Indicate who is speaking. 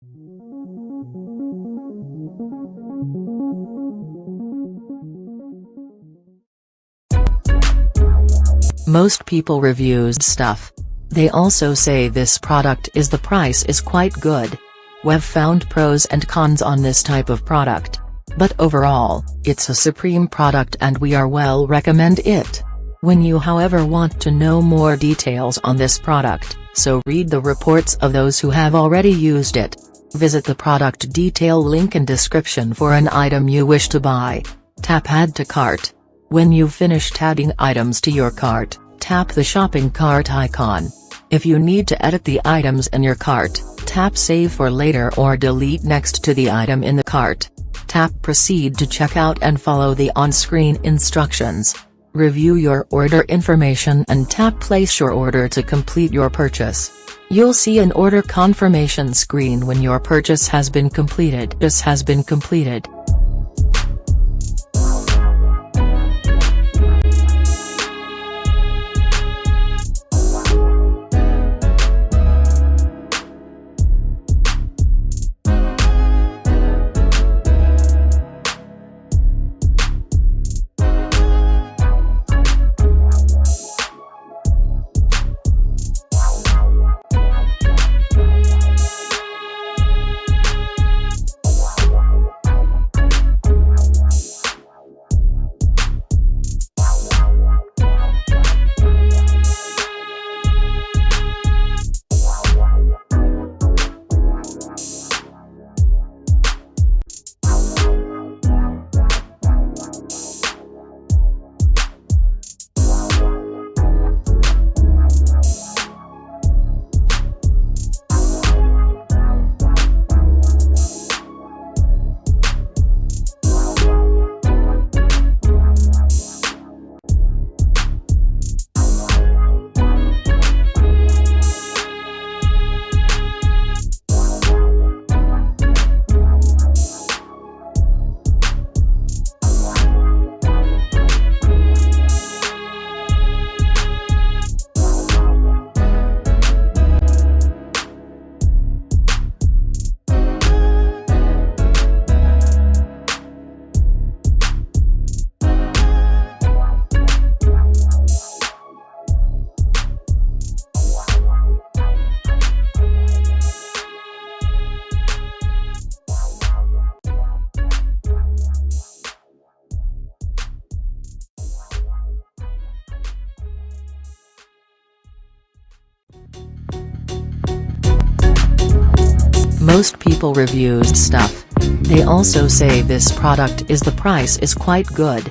Speaker 1: Most people reviews stuff. They also say this product is the price is quite good. We've found pros and cons on this type of product. But overall, it's a supreme product and we are well recommend it. When you however want to know more details on this product, so read the reports of those who have already used it. Visit the product detail link in description for an item you wish to buy. Tap Add to Cart. When you've finished adding items to your cart, tap the shopping cart icon. If you need to edit the items in your cart, tap Save for later or delete next to the item in the cart. Tap Proceed to checkout and follow the on-screen instructions. Review your order information and tap Place your order to complete your purchase. You'll see an order confirmation screen when your purchase has been completed. Most people reviews stuff. They also say this product is the price is quite good.